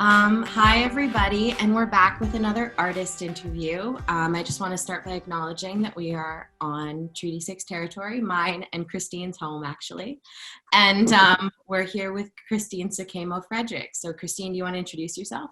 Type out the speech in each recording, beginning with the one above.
Hi, everybody, and we're back with another artist interview. I just want to start by acknowledging that we are on Treaty 6 territory, mine and Christine's home, actually. And we're here with Christine Sokaymoh Frederick. So, Christine, do you want to introduce yourself?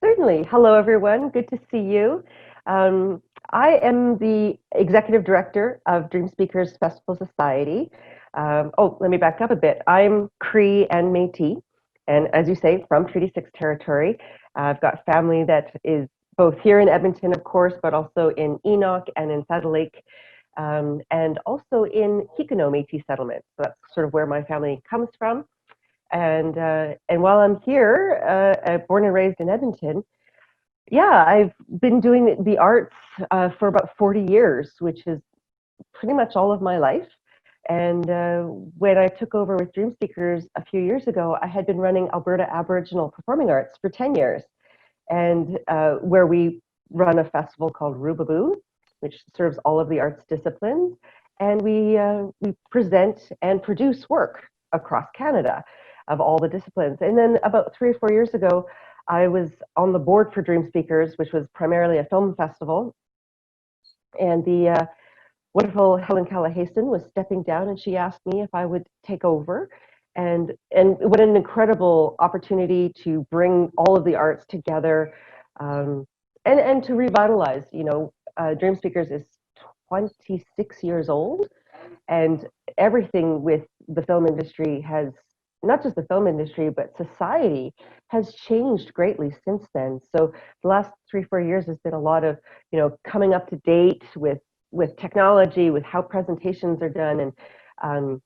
Certainly. Hello, everyone. Good to see you. I am the executive director of Dreamspeakers Festival Society. Let me back up a bit. I'm Cree and Métis, and as you say, from Treaty 6 territory. I've got family that is both here in Edmonton, of course, but also in Enoch and in Saddle Lake, and also in Kikino Métis settlement. So that's sort of where my family comes from. And while I'm here, born and raised in Edmonton, yeah, I've been doing the arts for about 40 years, which is pretty much all of my life. And when I took over with Dreamspeakers a few years ago, I had been running Alberta Aboriginal Performing Arts for 10 years, and where we run a festival called Rubabu, which serves all of the arts disciplines, and we present and produce work across Canada of all the disciplines. And then about 3 or 4 years ago, I was on the board for Dreamspeakers, which was primarily a film festival. And the wonderful Helen Belay was stepping down, and she asked me if I would take over. And what an incredible opportunity to bring all of the arts together, and to revitalize. Dreamspeakers is 26 years old, and everything with the film industry has, not just the film industry, but society has changed greatly since then. So the last 3 or 4 years has been a lot of, coming up to date with technology, with how presentations are done, and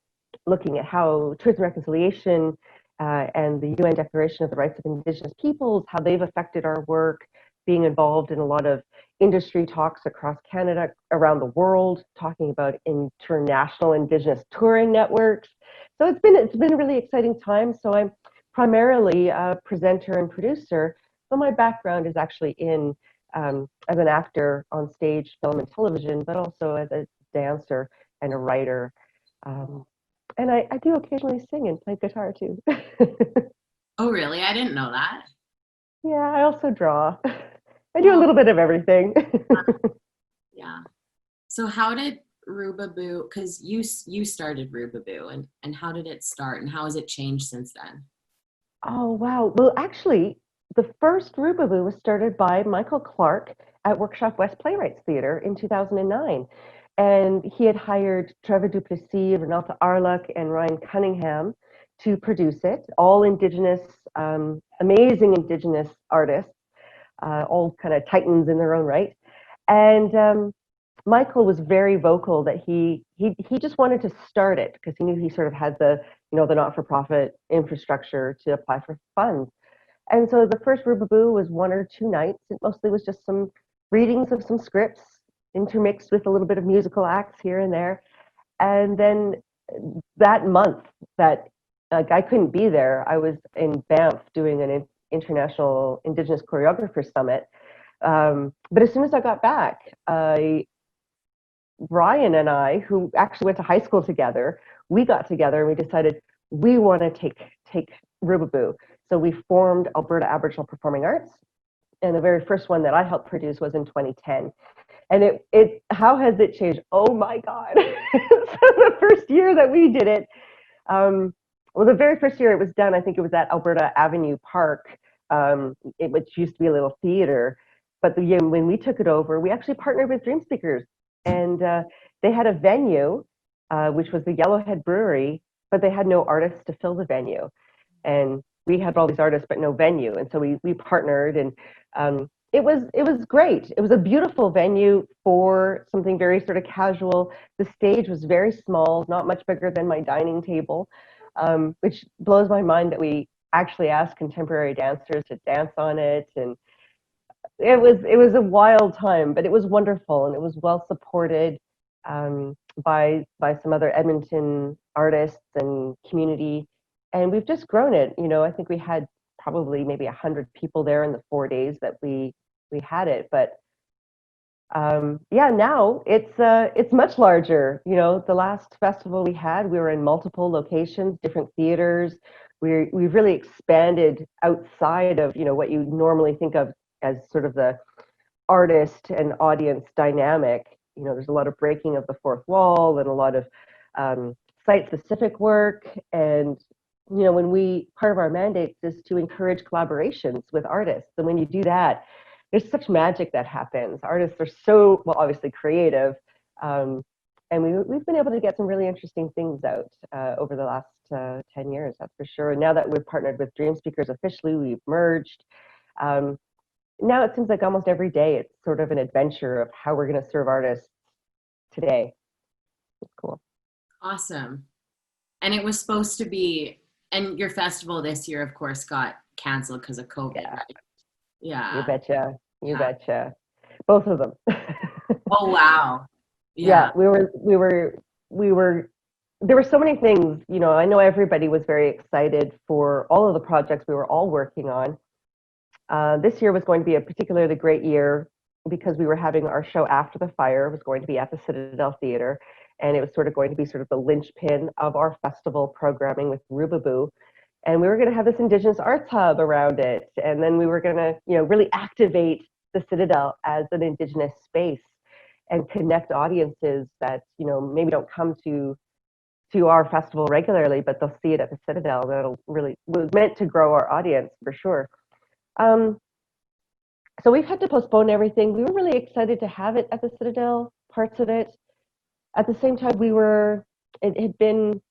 looking at how Truth and Reconciliation and the UN Declaration of the Rights of Indigenous Peoples, how they've affected our work, being involved in a lot of industry talks across Canada, around the world, talking about international Indigenous touring networks. So it's been a really exciting time. So I'm primarily a presenter and producer, but my background is actually in as an actor on stage, film, and television, but also as a dancer and a writer. And I do occasionally sing and play guitar too. Oh, really? I didn't know that. Yeah, I also draw. I do a little bit of everything. Yeah. So how did Rubabu, because you started Rubabu, and how did it start, and how has it changed since then? Oh, wow. Well, actually, the first Rubabu was started by Mieko Clarke at Workshop West Playwrights Theatre in 2009. And he had hired Trevor Duplessis, Renata Arluck, and Ryan Cunningham to produce it, all Indigenous, amazing Indigenous artists, all kind of titans in their own right. And Michael was very vocal that he just wanted to start it because he knew he sort of had the not-for-profit infrastructure to apply for funds. And so the first Rubabu was 1 or 2 nights. It mostly was just some readings of some scripts, intermixed with a little bit of musical acts here and there. And then that month that I couldn't be there, I was in Banff doing an International Indigenous Choreographer Summit. But as soon as I got back, Ryan and I, who actually went to high school together, we got together and we decided we want to take Rubabu. So we formed Alberta Aboriginal Performing Arts, and the very first one that I helped produce was in 2010. And it how has it changed? Oh my God! So the first year that we did it, well, the very first year it was done, I think it was at Alberta Avenue Park, which used to be a little theater. But the year when we took it over, we actually partnered with Dreamspeakers, and they had a venue, which was the Yellowhead Brewery, but they had no artists to fill the venue. And we had all these artists, but no venue. And so we partnered, and it was great. It was a beautiful venue for something very sort of casual. The stage was very small, not much bigger than my dining table, which blows my mind that we actually asked contemporary dancers to dance on it. And it was a wild time, but it was wonderful, and it was well supported by some other Edmonton artists and community. And we've just grown it. I think we had probably maybe 100 people there in the 4 days that we had it. But yeah, now it's much larger. The last festival we had, we were in multiple locations, different theaters. we've really expanded outside of, what you normally think of as sort of the artist and audience dynamic. There's a lot of breaking of the fourth wall and a lot of site-specific work. And, part of our mandates is to encourage collaborations with artists. And when you do that, there's such magic that happens. Artists are so, well, obviously creative. And we've been able to get some really interesting things out over the last 10 years, that's for sure. And now that we've partnered with Dreamspeakers officially, we've merged. Now it seems like almost every day it's sort of an adventure of how we're going to serve artists today. It's cool. Awesome. And it was supposed to be, and your festival this year, of course, got canceled because of COVID. Yeah. Right? Yeah. You betcha. You betcha. Both of them. Oh, wow. Yeah, we were, there were so many things, I know everybody was very excited for all of the projects we were all working on. This year was going to be a particularly great year because we were having our show After the Fire. It was going to be at the Citadel Theater, and it was going to be the linchpin of our festival programming with Rubabu. And we were going to have this Indigenous arts hub around it. And then we were going to, really activate the Citadel as an Indigenous space and connect audiences that, maybe don't come to our festival regularly, but they'll see it at the Citadel. That'll really, was meant to grow our audience for sure. So we've had to postpone everything. We were really excited to have it at the Citadel, parts of it. At the same time, it had been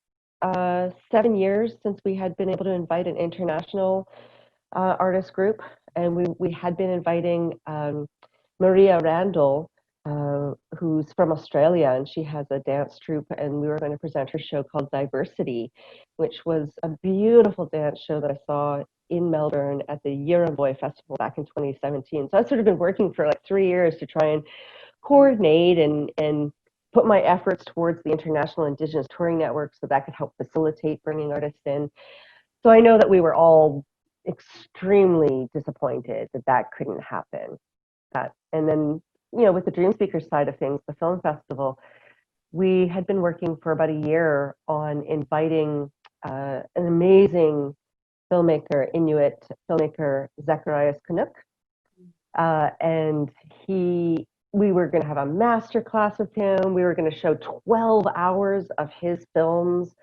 7 years since we had been able to invite an international artist group. And we had been inviting Maria Randall, who's from Australia, and she has a dance troupe, and we were going to present her show called Diversity, which was a beautiful dance show that I saw in Melbourne at the Yeramboy Festival back in 2017. So I've sort of been working for 3 years to try and coordinate and put my efforts towards the International Indigenous Touring Network so that could help facilitate bringing artists in. So I know that we were all extremely disappointed that couldn't happen. And then, with the Dreamspeakers side of things, the film festival, we had been working for about a year on inviting an amazing filmmaker, Inuit filmmaker, Zacharias Canuck. And we were going to have a master class with him. We were going to show 12 hours of his films.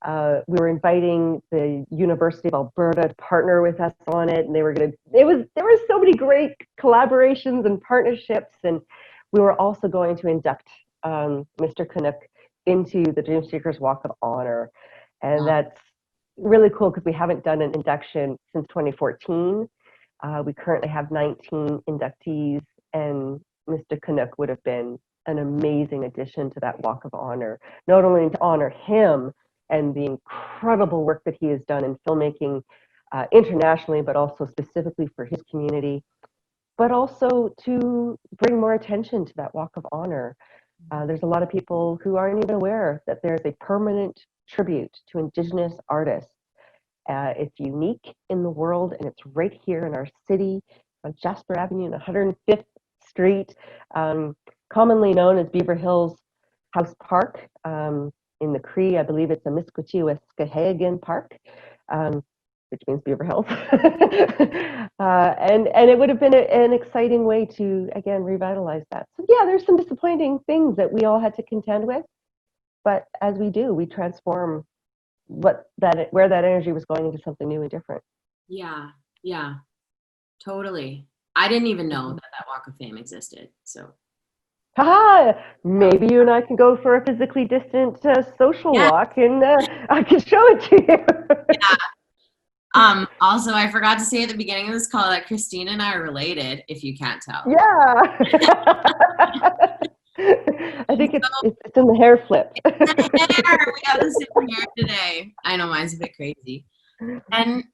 We were inviting the University of Alberta to partner with us on it, and there were so many great collaborations and partnerships, and we were also going to induct Mr. Canuck into the Dreamspeakers Walk of Honor, and that's really cool because we haven't done an induction since 2014. We currently have 19 inductees, and Mr. Canuck would have been an amazing addition to that Walk of Honor, not only to honor him and the incredible work that he has done in filmmaking internationally, but also specifically for his community, but also to bring more attention to that Walk of Honor. There's a lot of people who aren't even aware that there's a permanent tribute to Indigenous artists. It's unique in the world, and it's right here in our city on Jasper Avenue and 105th Street, commonly known as Beaver Hills House Park. In the Cree, I believe it's a Miskwachiwaskahagan Park, which means Beaver Hills. And it would have been an exciting way to, again, revitalize that. So yeah, there's some disappointing things that we all had to contend with, but as we do, we transform where that energy was going into something new and different. Yeah, totally. I didn't even know that Walk of Fame existed, so. Haha, maybe you and I can go for a physically distant social walk, and I can show it to you. Yeah. Also, I forgot to say at the beginning of this call that Christine and I are related, if you can't tell. Yeah. I think it's in the hair flip. It's in the hair. We have the same hair today. I know mine's a bit crazy. And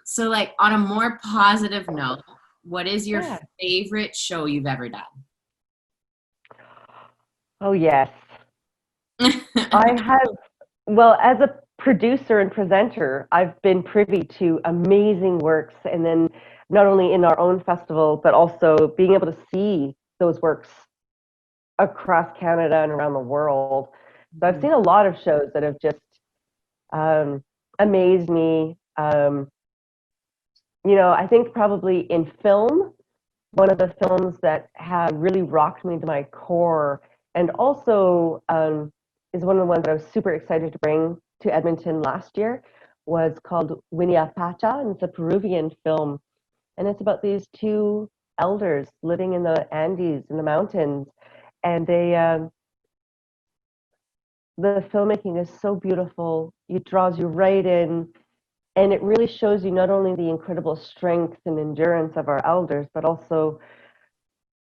so on a more positive note, what is your favorite show you've ever done? Oh, yes. I have, well, as a producer and presenter, I've been privy to amazing works, and then not only in our own festival, but also being able to see those works across Canada and around the world. So I've seen a lot of shows that have just amazed me. I think probably in film, one of the films that have really rocked me to my core, and also is one of the ones that I was super excited to bring to Edmonton last year, was called Pacha, and it's a Peruvian film, and it's about these two elders living in the Andes in the mountains, and the filmmaking is so beautiful. It draws you right in, and it really shows you not only the incredible strength and endurance of our elders, but also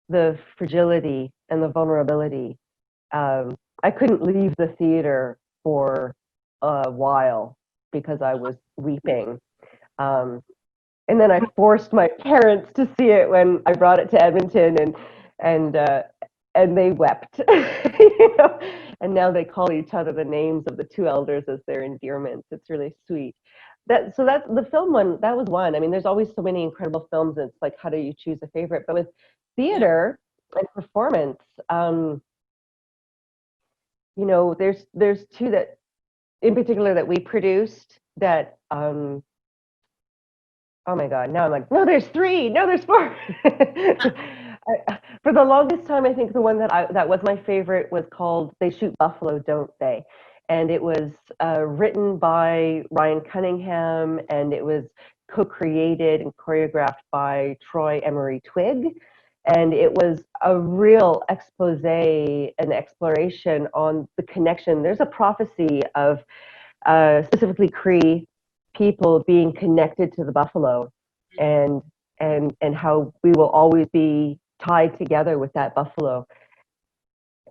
the fragility and the vulnerability. I couldn't leave the theater for a while because I was weeping. Um, and then I forced my parents to see it when I brought it to Edmonton, and uh, and they wept. you know? And now they call each other the names of the two elders as their endearments. It's really sweet. That's the film one. That was one. I mean, there's always so many incredible films. It's like, how do you choose a favorite? But with theater and performance, there's two that in particular that we produced that oh my God, now I'm like, no, there's three, no, there's four. For the longest time, I think the one that was my favorite was called They Shoot Buffalo, Don't They? And it was written by Ryan Cunningham, and it was co-created and choreographed by Troy Emery Twigg. And it was a real expose and exploration on the connection. There's a prophecy of specifically Cree people being connected to the buffalo, and how we will always be tied together with that buffalo.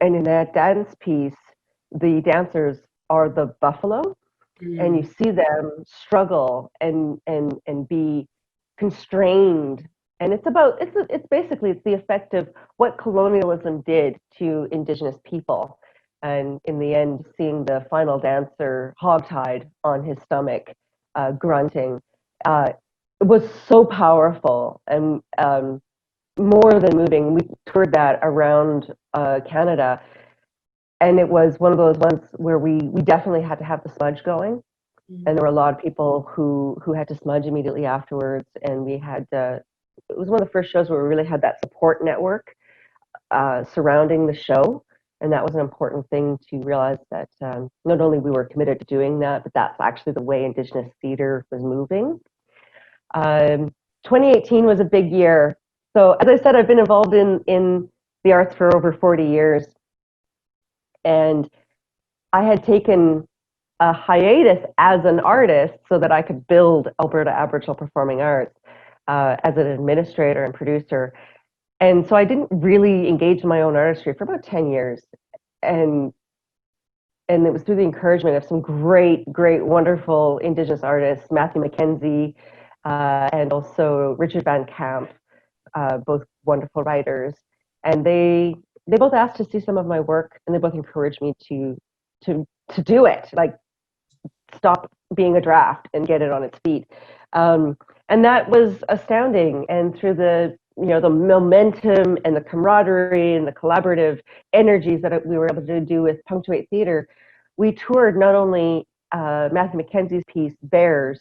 And in that dance piece, the dancers are the buffalo, and you see them struggle and be constrained. And it's basically it's the effect of what colonialism did to Indigenous people, and in the end, seeing the final dancer hogtied on his stomach, grunting, it was so powerful and more than moving. We toured that around Canada, and it was one of those ones where we definitely had to have the smudge going, and there were a lot of people who had to smudge immediately afterwards, and we had it was one of the first shows where we really had that support network surrounding the show, and that was an important thing to realize, that not only we were committed to doing that, but that's actually the way Indigenous theater was moving. 2018 was a big year. So as I said, I've been involved in the arts for over 40 years, and I had taken a hiatus as an artist so that I could build Alberta Aboriginal Performing Arts as an administrator and producer. And so I didn't really engage in my own artistry for about 10 years. And it was through the encouragement of some great, wonderful Indigenous artists, Matthew Mackenzie and also Richard Van Camp, both wonderful writers. And they both asked to see some of my work, and they both encouraged me to do it, like stop being a draft and get it on its feet. And that was astounding. And through the momentum and the camaraderie and the collaborative energies that we were able to do with Punctuate Theatre, we toured not only Matthew Mackenzie's piece, Bears,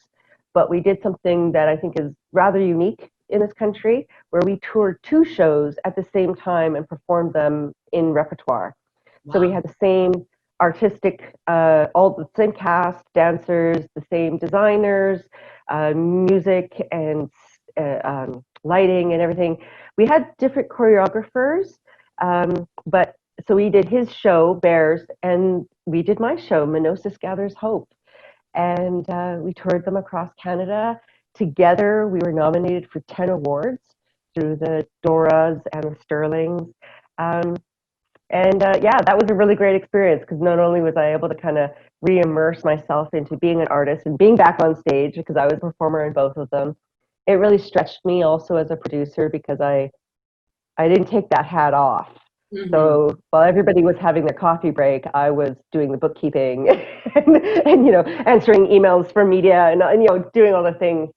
but we did something that I think is rather unique in this country, where we toured two shows at the same time and performed them in repertoire. Wow. So we had the same artistic, all the same cast, dancers, the same designers, music and lighting and everything. We had different choreographers, but so we did his show, Bears, and we did my show, Menosis Gathers Hope. And we toured them across Canada. Together, we were nominated for 10 awards through the Doras and the Sterlings. Yeah, that was a really great experience, because not only was I able to kind of re-immerse myself into being an artist and being back on stage, because I was a performer in both of them, it really stretched me also as a producer, because I didn't take that hat off. Mm-hmm. So while everybody was having their coffee break, I was doing the bookkeeping and answering emails from media and doing all the things.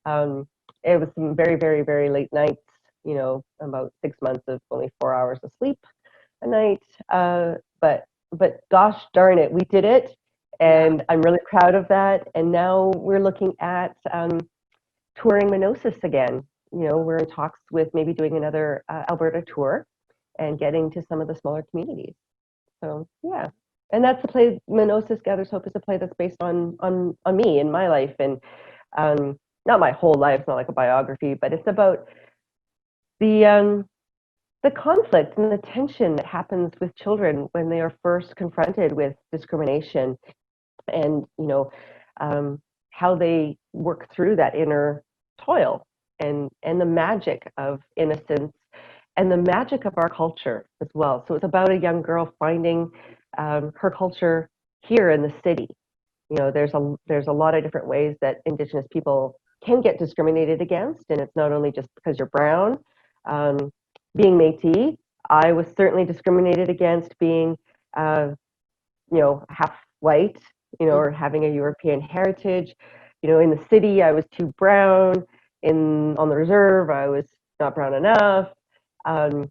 It was some very, very, very late nights, about 6 months of only 4 hours of sleep a night. But gosh darn it, we did it. And I'm really proud of that. And now we're looking at touring Menosis again. You know, we're in talks with maybe doing another Alberta tour and getting to some of the smaller communities. So yeah, and that's the play. Menosis Gathers Hope is a play that's based on me and my life, and not my whole life. It's not like a biography, but it's about the conflict and the tension that happens with children when they are first confronted with discrimination, and how they work through that inner toil, and the magic of innocence and the magic of our culture as well. So it's about a young girl finding her culture here in the city. You know, there's a lot of different ways that Indigenous people can get discriminated against, and it's not only just because you're brown. Being Métis, I was certainly discriminated against being, half white, or having a European heritage. You know, in the city, I was too brown. On the reserve, I was not brown enough. And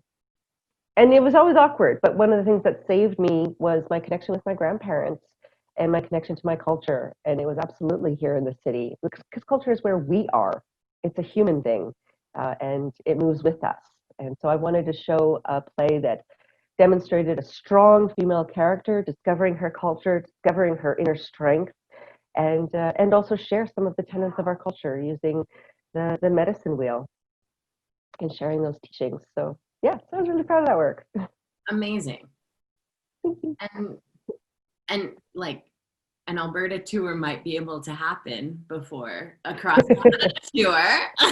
it was always awkward. But one of the things that saved me was my connection with my grandparents and my connection to my culture. And it was absolutely here in the city, because culture is where we are. It's a human thing, and it moves with us. And so I wanted to show a play that demonstrated a strong female character, discovering her culture, discovering her inner strength, and also share some of the tenets of our culture using the medicine wheel and sharing those teachings. So yeah, so I was really proud of that work. Amazing. Thank you. And like an Alberta tour might be able to happen before a cross-Canada tour.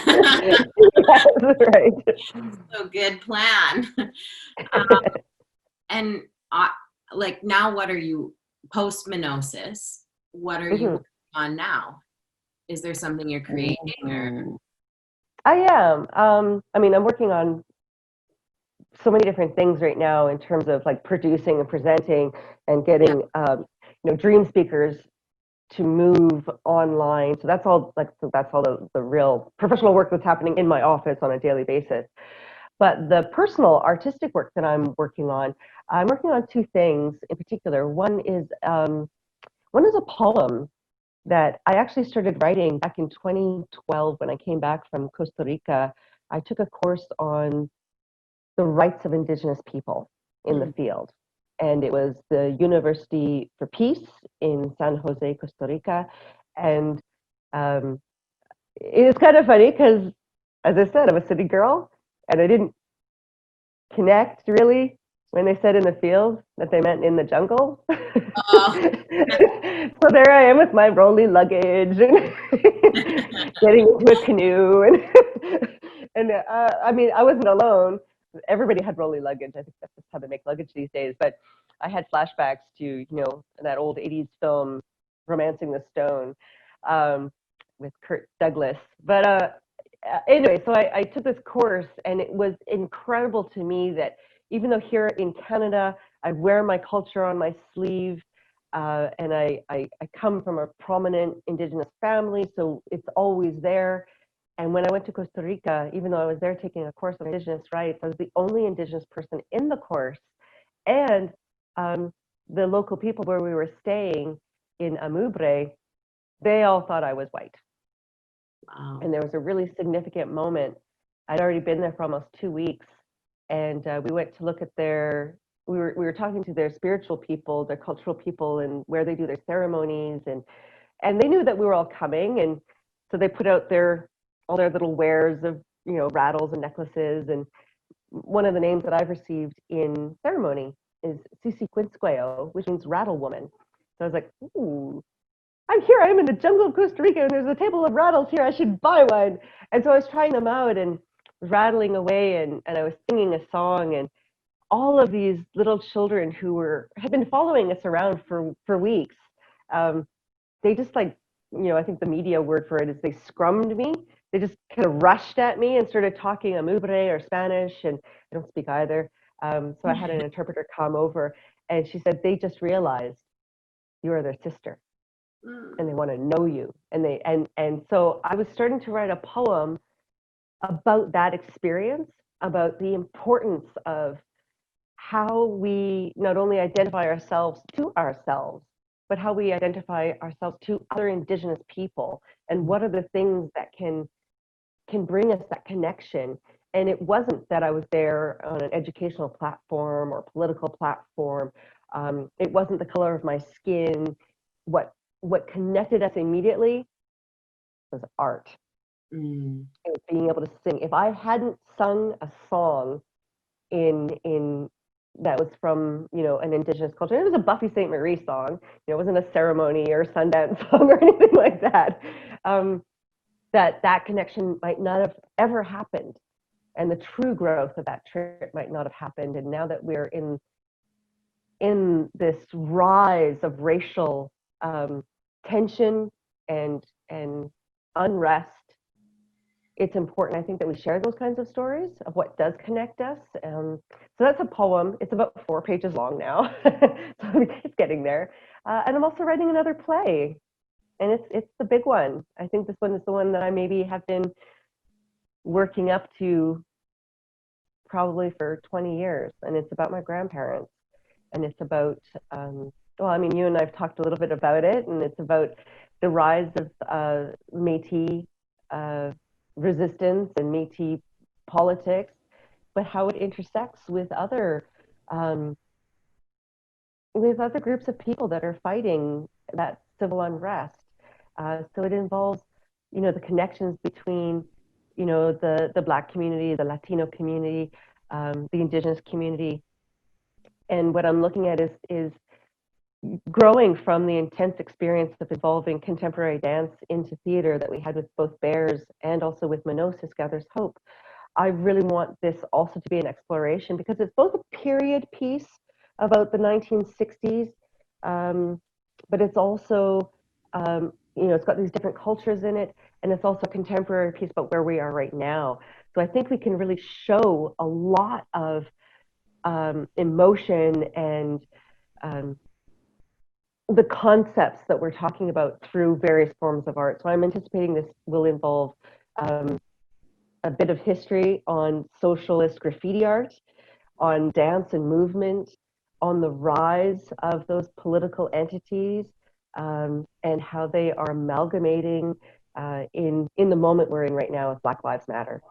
That's right. So good plan. And like now, what are you post Menosis? What are you working on now? Is there something you're creating or? I am. I mean, I'm working on so many different things right now in terms of like producing and presenting and getting Dreamspeakers to move online. So that's all the real professional work that's happening in my office on a daily basis. But the personal artistic work that I'm working on two things in particular. One is a poem that I actually started writing back in 2012 when I came back from Costa Rica. I took a course on the rights of Indigenous people in the field. And it was the University for Peace in San Jose, Costa Rica. And it was kind of funny because, as I said, I'm a city girl, and I didn't connect really when they said in the field that they meant in the jungle. So there I am with my rolly luggage and getting into a canoe. And I mean, I wasn't alone. Everybody had rolly luggage. I think that's just how they make luggage these days. But I had flashbacks to, that old 80s film, Romancing the Stone, with Kirk Douglas. But anyway, so I took this course, and it was incredible to me that even though here in Canada, I wear my culture on my sleeve, and I come from a prominent Indigenous family, so it's always there. And when I went to Costa Rica, even though I was there taking a course on Indigenous rights, I was the only Indigenous person in the course. And the local people where we were staying in Amubre, they all thought I was white. Wow. And there was a really significant moment. I'd already been there for almost 2 weeks, and we went to look at we were talking to their spiritual people, their cultural people, and where they do their ceremonies, and they knew that we were all coming, and so they put out all their little wares of rattles and necklaces. And one of the names that I've received in ceremony is Sisi Quinsqueo, which means rattle woman. So I was like, ooh, I'm in the jungle of Costa Rica, and there's a table of rattles here. I should buy one. And so I was trying them out and rattling away, and I was singing a song, and all of these little children who had been following us around for weeks, they just I think the media word for it is they scrummed me. They just kind of rushed at me and started talking Amubre or Spanish, and I don't speak either. So I had an interpreter come over, and she said, they just realized you are their sister, and they want to know you. And so I was starting to write a poem about that experience, about the importance of how we not only identify ourselves to ourselves, but how we identify ourselves to other Indigenous people, and what are the things that can bring us that connection. And it wasn't that I was there on an educational platform or political platform. It wasn't the color of my skin. What connected us immediately was art. Mm. It was being able to sing. If I hadn't sung a song in that was from, you know, an Indigenous culture, it was a Buffy St. Marie song. You know, it wasn't a ceremony or a Sundance song or anything like that. That connection might not have ever happened, and the true growth of that trip might not have happened. And now that we're in this rise of racial tension and unrest, it's important, I think, that we share those kinds of stories of what does connect us. So that's a poem. It's about 4 pages long now, so it's getting there. And I'm also writing another play, and it's the big one. I think this one is the one that I maybe have been working up to probably for 20 years, and it's about my grandparents, and it's about well, I mean, you and I've talked a little bit about it, and it's about the rise of Métis resistance and Métis politics, but how it intersects with other groups of people that are fighting that civil unrest. So it involves, you know, the connections between, you know, the Black community, the Latino community, the Indigenous community, and what I'm looking at is growing from the intense experience of evolving contemporary dance into theater that we had with both Bears and also with Menosis Gathers Hope. I really want this also to be an exploration, because it's both a period piece about the 1960s, but it's also, you know, it's got these different cultures in it, and it's also a contemporary piece about where we are right now. So I think we can really show a lot of emotion and the concepts that we're talking about through various forms of art. So I'm anticipating this will involve a bit of history on socialist graffiti art, on dance and movement, on the rise of those political entities, and how they are amalgamating in the moment we're in right now with Black Lives Matter.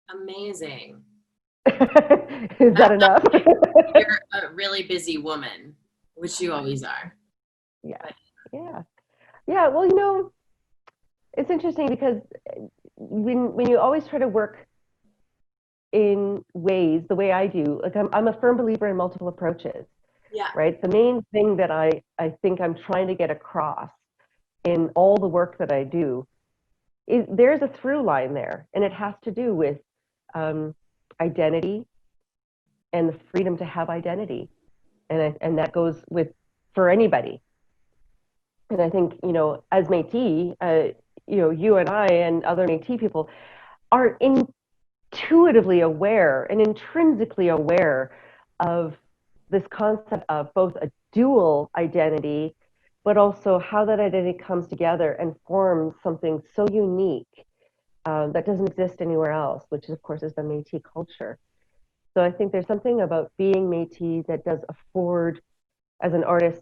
Amazing. Is that enough? You're a really busy woman, which you always are. Yeah. Well, you know, it's interesting because when you always try to work in ways the way I do, like I'm a firm believer in multiple approaches. Yeah. Right. The main thing that I think I'm trying to get across in all the work that I do is there's a through line there, and it has to do with identity and the freedom to have identity, and that goes with for anybody. And I think, you know, as Métis, you know, you and I and other Métis people are intuitively aware and intrinsically aware of this concept of both a dual identity, but also how that identity comes together and forms something so unique that doesn't exist anywhere else, which of course is the Métis culture. So I think there's something about being Métis that does afford, as an artist,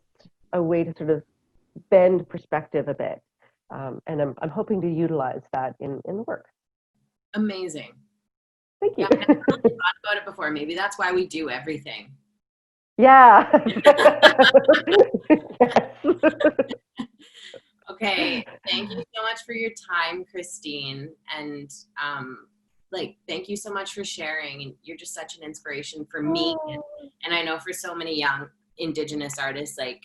a way to sort of bend perspective a bit. And I'm hoping to utilize that in the work. Amazing. Thank you. Yeah, I've never really thought about it before. Maybe that's why we do everything. Yeah. Okay, thank you so much for your time, Christine, and thank you so much for sharing. And you're just such an inspiration for me, and I know for so many young Indigenous artists. Like,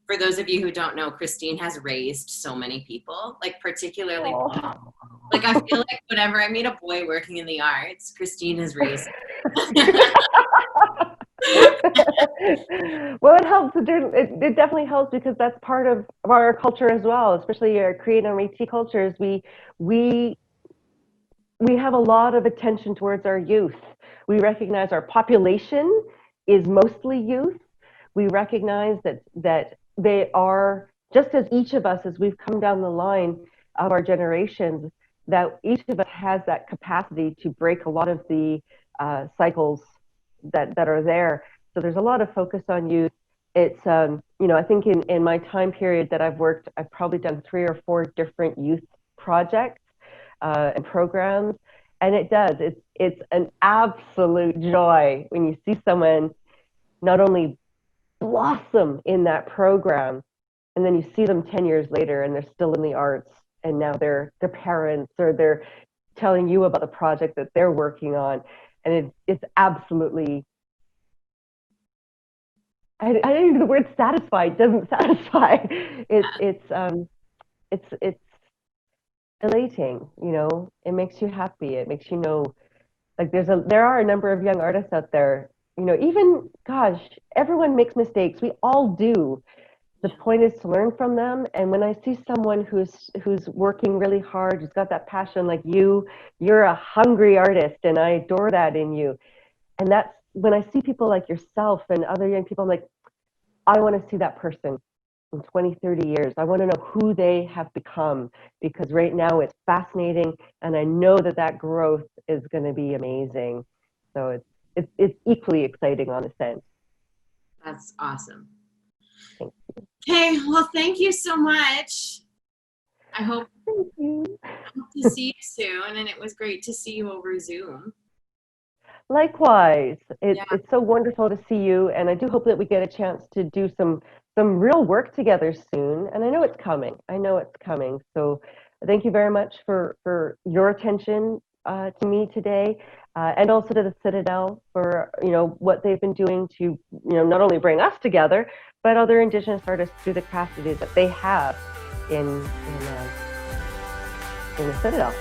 for those of you who don't know, Christine has raised so many people, like particularly. Like, I feel like whenever I meet a boy working in the arts, Christine has raised. Well, it helps. It definitely helps, because that's part of our culture as well, especially our Korean and Métis cultures. We have a lot of attention towards our youth. We recognize our population is mostly youth. We recognize that they are, just as each of us, as we've come down the line of our generations, that each of us has that capacity to break a lot of the cycles that are there. So there's a lot of focus on youth. It's I think in my time period that I've worked, I've probably done 3 or 4 different youth projects and programs. And it's an absolute joy when you see someone not only blossom in that program, and then you see them 10 years later and they're still in the arts, and now they're parents, or they're telling you about the project that they're working on. And it's absolutely, I don't even know the word satisfied doesn't satisfy. It's elating, it makes you happy. It makes you know, like there are a number of young artists out there, even, gosh, everyone makes mistakes. We all do. The point is to learn from them. And when I see someone who's working really hard, who's got that passion, like you're a hungry artist, and I adore that in you. And that's when I see people like yourself and other young people, I'm like, I want to see that person in 20, 30 years. I want to know who they have become, because right now it's fascinating, and I know that growth is going to be amazing. So it's equally exciting on a sense. That's awesome. Thank you. Okay, well, thank you so much. I hope to see you soon, and it was great to see you over Zoom. Likewise, it's so wonderful to see you, and I do hope that we get a chance to do some real work together soon. And I know it's coming. So thank you very much for your attention to me today, and also to the Citadel for what they've been doing to not only bring us together, but other Indigenous artists through the capacities that they have in the Citadel.